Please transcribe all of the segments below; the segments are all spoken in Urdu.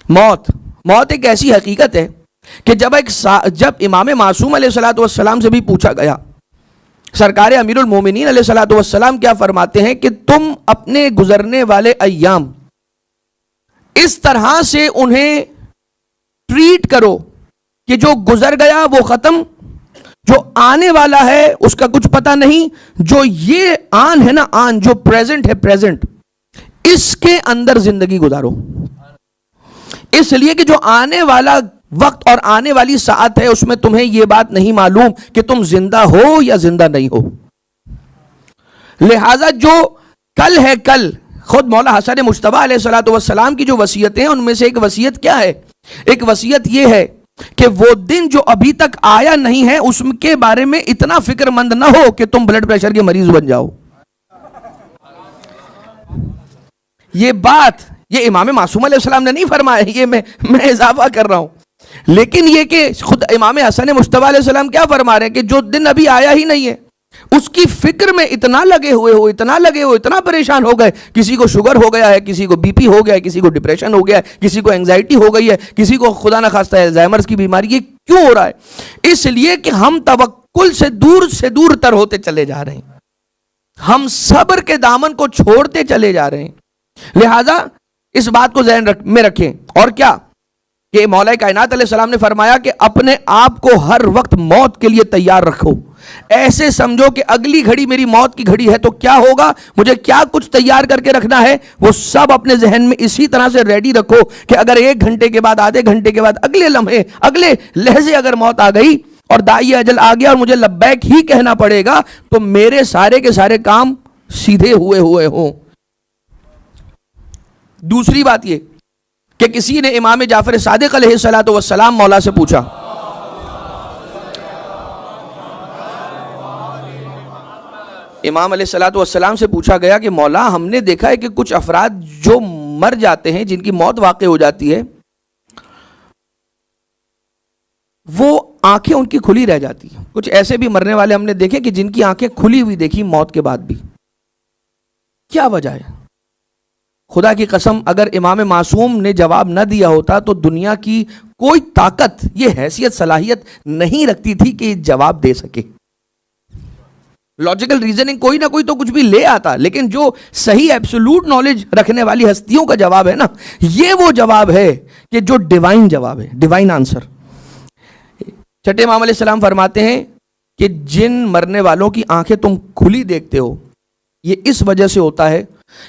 موت ایک ایسی حقیقت ہے کہ جب امام معصوم علیہ الصلوۃ والسلام سے بھی پوچھا گیا، سرکار امیر المومنین علیہ الصلوۃ والسلام کیا فرماتے ہیں کہ تم اپنے گزرنے والے ایام اس طرح سے انہیں ٹریٹ کرو کہ جو گزر گیا وہ ختم، جو آنے والا ہے اس کا کچھ پتہ نہیں، جو یہ آن ہے نا، آن جو پریزنٹ ہے، پریزنٹ اس کے اندر زندگی گزارو، اس لیے کہ جو آنے والا وقت اور آنے والی ساعت ہے اس میں تمہیں یہ بات نہیں معلوم کہ تم زندہ ہو یا زندہ نہیں ہو۔ لہذا جو کل ہے، کل خود مولا حسن مجتبیٰ علیہ الصلوۃ والسلام کی جو وصیتیں ہیں ان میں سے ایک وصیت کیا ہے؟ ایک وصیت یہ ہے کہ وہ دن جو ابھی تک آیا نہیں ہے اس کے بارے میں اتنا فکر مند نہ ہو کہ تم بلڈ پریشر کے مریض بن جاؤ۔ یہ بات یہ امام معصوم علیہ السلام نے نہیں فرمایا، یہ میں اضافہ کر رہا ہوں، لیکن یہ کہ خود امام حسن مجتبیٰ علیہ السلام کیا فرما رہے ہیں کہ جو دن ابھی آیا ہی نہیں ہے اس کی فکر میں اتنا لگے ہوئے ہو، اتنا پریشان ہو گئے، کسی کو شوگر ہو گیا ہے، کسی کو بی پی ہو گیا ہے، کسی کو ڈپریشن ہو گیا ہے، کسی کو اینگزائٹی ہو گئی ہے، کسی کو خدا نہ خواستہ الزائمرز کی بیماری۔ یہ کیوں ہو رہا ہے؟ اس لیے کہ ہم توکل سے دور تر ہوتے چلے جا رہے ہیں، ہم صبر کے دامن کو چھوڑتے چلے جا رہے ہیں۔ لہذا اس بات کو ذہن میں رکھیں۔ اور کیا کہ مولا کائنات علیہ السلام نے فرمایا کہ اپنے آپ کو ہر وقت موت کے لیے تیار رکھو، ایسے سمجھو کہ اگلی گھڑی میری موت کی گھڑی ہے تو کیا ہوگا، مجھے کیا کچھ تیار کر کے رکھنا ہے، وہ سب اپنے ذہن میں اسی طرح سے ریڈی رکھو کہ اگر 1 گھنٹے کے بعد، آدھے گھنٹے کے بعد، اگلے لمحے، اگلے لحظے اگر موت آ گئی اور داعی اجل آ گیا اور مجھے لبیک ہی کہنا پڑے گا تو میرے سارے کے سارے کام سیدھے ہوئے ہوں۔ دوسری بات یہ کہ کسی نے امام جعفر صادق علیہ الصلوۃ والسلام مولا سے پوچھا، امام علیہ الصلوۃ والسلام سے پوچھا گیا کہ مولا ہم نے دیکھا ہے کہ کچھ افراد جو مر جاتے ہیں، جن کی موت واقع ہو جاتی ہے، وہ آنکھیں ان کی کھلی رہ جاتی ہیں، کچھ ایسے بھی مرنے والے ہم نے دیکھے کہ جن کی آنکھیں کھلی ہوئی دیکھی موت کے بعد بھی، کیا وجہ ہے؟ خدا کی قسم اگر امام معصوم نے جواب نہ دیا ہوتا تو دنیا کی کوئی طاقت یہ حیثیت صلاحیت نہیں رکھتی تھی کہ جواب دے سکے۔ لاجیکل ریزننگ کوئی نہ کوئی تو کچھ بھی لے آتا، لیکن جو صحیح ایبسولوٹ نالج رکھنے والی ہستیوں کا جواب ہے نا، یہ وہ جواب ہے کہ جو ڈیوائن جواب ہے، ڈیوائن آنسر۔ چھٹے امام علیہ السلام فرماتے ہیں کہ جن مرنے والوں کی آنکھیں تم کھلی دیکھتے ہو یہ اس وجہ سے ہوتا ہے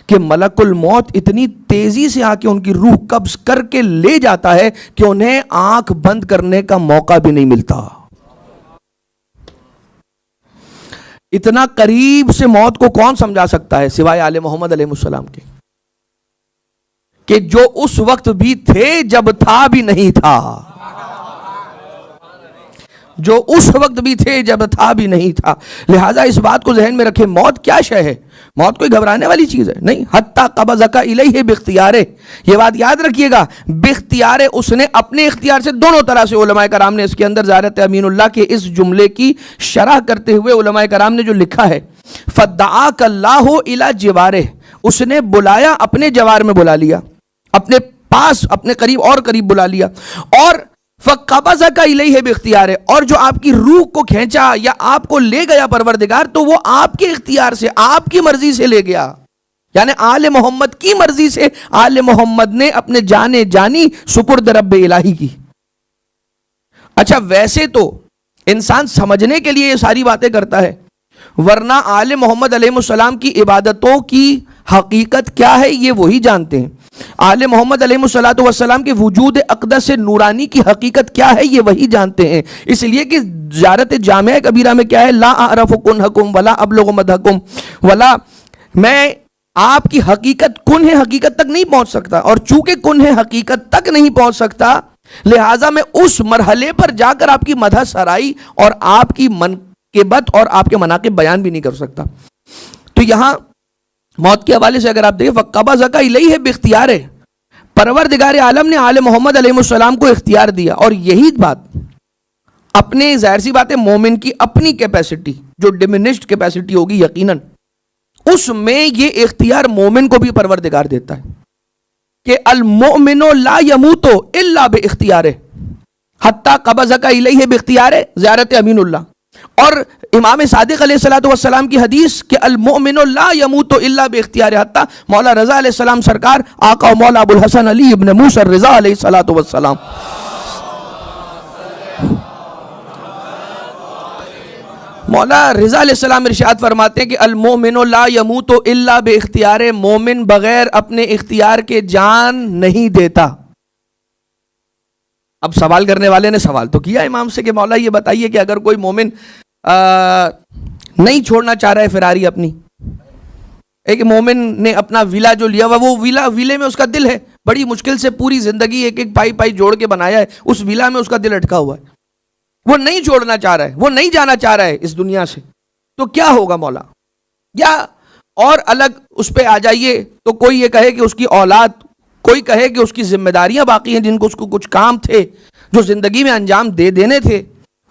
کہ ملک الموت اتنی تیزی سے آ کے ان کی روح قبض کر کے لے جاتا ہے کہ انہیں آنکھ بند کرنے کا موقع بھی نہیں ملتا۔ اتنا قریب سے موت کو کون سمجھا سکتا ہے سوائے آل محمد علیہ السلام کے، کہ جو اس وقت بھی تھے جب تھا بھی نہیں تھا، جو اس وقت بھی تھے جب تھا بھی نہیں تھا۔ لہٰذا اس بات کو ذہن میں رکھیں، موت کیا شے ہے؟ موت کوئی گھبرانے والی چیز ہے نہیں۔ حتی قبضک الیہ باختیارہ، یہ بات یاد رکھیے گا، باختیارہ، اس نے اپنے اختیار سے، دونوں طرح سے علماء کرام نے اس کے اندر زیارت امین اللہ کے اس جملے کی شرح کرتے ہوئے علماء کرام نے جو لکھا ہے، فدعاک اللہ الی جوارہ، اس نے بلایا، اپنے جوار میں بلا لیا، اپنے پاس، اپنے قریب اور قریب بلا لیا، اور فَقَبَضَكَ إِلَيْهِ بِاخْتِيَارِهِ، اور جو آپ کی روح کو کھینچا یا آپ کو لے گیا پروردگار تو وہ آپ کے اختیار سے، آپ کی مرضی سے لے گیا، یعنی آل محمد کی مرضی سے آل محمد نے اپنے جانے جانی سپرد رب الہی کی۔ اچھا ویسے تو انسان سمجھنے کے لیے یہ ساری باتیں کرتا ہے، ورنہ آل محمد علیہ السلام کی عبادتوں کی حقیقت کیا ہے یہ وہی جانتے ہیں، آل محمد علیہ الصلوۃ والسلام کے وجود اقدس نورانی کی حقیقت کیا ہے یہ وہی جانتے ہیں۔ اس لیے کہ زیارت جامعہ کبیرہ میں کیا ہے، لا اعرف کنہکم ولا ابلغ مدحکم ولا، میں آپ کی حقیقت کنہ حقیقت تک نہیں پہنچ سکتا، اور چونکہ کنہ حقیقت تک نہیں پہنچ سکتا لہٰذا میں اس مرحلے پر جا کر آپ کی مدح سرائی اور آپ کی منقبت اور آپ کے مناقب بیان بھی نہیں کر سکتا۔ تو یہاں موت کے حوالے سے اگر آپ دیکھیں، فَقَبَضَكَ إِلَيْهِ بِاخْتِيَارِهِ، پروردگار عالم نے آل محمد علیہ السلام کو اختیار دیا، اور یہی بات اپنے، ظاہر سی بات ہے مومن کی اپنی کیپیسٹی جو ڈیمینشڈ کیپیسٹی ہوگی یقیناً، اس میں یہ اختیار مومن کو بھی پروردگار دیتا ہے کہ المؤمن لا يموت الا باختیارہ حتی قبضک الیہ باختیارہ، زیارت امین اللہ. اور امام صادق علیہ السلام کی حدیث کہ المؤمن لا يموت الا باختیارہ، حتی مولا رضا علیہ السلام سرکار آقا و مولا ابو الحسن علی ابن موسیٰ الرضا علیہ السلام. مولا رضا علیہ السلام ارشاد فرماتے ہیں کہ المؤمن لا يموت الا باختیارہ، مومن بغیر اپنے اختیار کے جان نہیں دیتا. اب سوال کرنے والے نے سوال تو کیا امام سے کہ مولا یہ بتائیے کہ اگر کوئی مومن نہیں چھوڑنا چاہ رہا ہے فراری اپنی، ایک مومن نے اپنا ویلا جو لیا ہوا، وہ ویلے میں اس کا دل ہے، بڑی مشکل سے پوری زندگی ایک ایک پائی جوڑ کے بنایا ہے، اس ویلا میں اس کا دل اٹکا ہوا ہے، وہ نہیں چھوڑنا چاہ رہا ہے، وہ نہیں جانا چاہ رہا ہے اس دنیا سے، تو کیا ہوگا مولا؟ یا اور الگ اس پہ آ جائیے تو کوئی یہ کہے کہ اس کی اولاد، کوئی کہے کہ اس کی ذمہ داریاں باقی ہیں جن کو اس کو کچھ کام تھے جو زندگی میں انجام دے دینے تھے.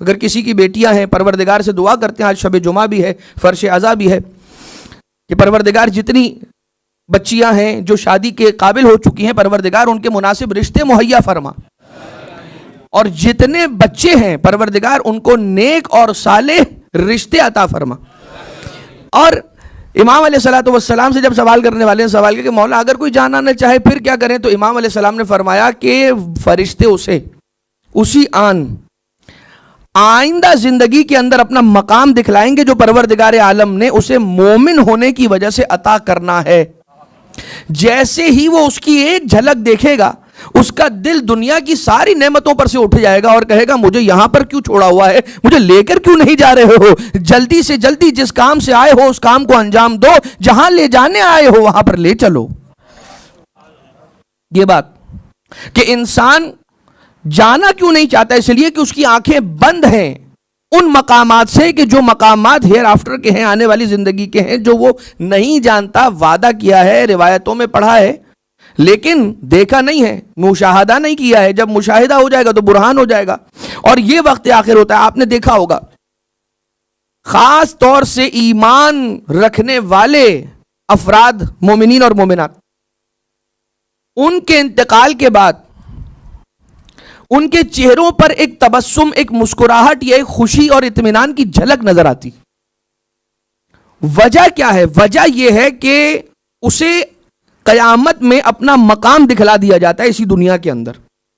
اگر کسی کی بیٹیاں ہیں، پروردگار سے دعا کرتے ہیں، آج شب جمعہ بھی ہے، فرش عزا بھی ہے، کہ پروردگار جتنی بچیاں ہیں جو شادی کے قابل ہو چکی ہیں، پروردگار ان کے مناسب رشتے مہیا فرما، اور جتنے بچے ہیں پروردگار ان کو نیک اور صالح رشتے عطا فرما. اور امام علیہ السلام سے جب سوال کرنے والے نے سوال کیا کہ مولا اگر کوئی جانا نہ چاہے پھر کیا کریں، تو امام علیہ السلام نے فرمایا کہ فرشتے اسے اسی آن آئندہ زندگی کے اندر اپنا مقام دکھلائیں گے جو پروردگار عالم نے اسے مومن ہونے کی وجہ سے عطا کرنا ہے. جیسے ہی وہ اس کی ایک جھلک دیکھے گا، اس کا دل دنیا کی ساری نعمتوں پر سے اٹھ جائے گا اور کہے گا مجھے یہاں پر کیوں چھوڑا ہوا ہے، مجھے لے کر کیوں نہیں جا رہے ہو، جلدی سے جلدی جس کام سے آئے ہو اس کام کو انجام دو، جہاں لے جانے آئے ہو وہاں پر لے چلو. یہ بات کہ انسان جانا کیوں نہیں چاہتا، اس لیے کہ اس کی آنکھیں بند ہیں ان مقامات سے کہ جو مقامات ہیئر آفٹر کے ہیں، آنے والی زندگی کے ہیں، جو وہ نہیں جانتا، وعدہ کیا ہے، روایتوں میں پڑھا ہے لیکن دیکھا نہیں ہے، مشاہدہ نہیں کیا ہے. جب مشاہدہ ہو جائے گا تو برہان ہو جائے گا، اور یہ وقت آخر ہوتا ہے. آپ نے دیکھا ہوگا خاص طور سے ایمان رکھنے والے افراد، مومنین اور مومنات، ان کے انتقال کے بعد ان کے چہروں پر ایک تبسم، ایک مسکراہٹ یا ایک خوشی اور اطمینان کی جھلک نظر آتی. وجہ کیا ہے؟ وجہ یہ ہے کہ اسے قیامت میں اپنا مقام دکھلا دیا جاتا ہے اسی دنیا کے اندر.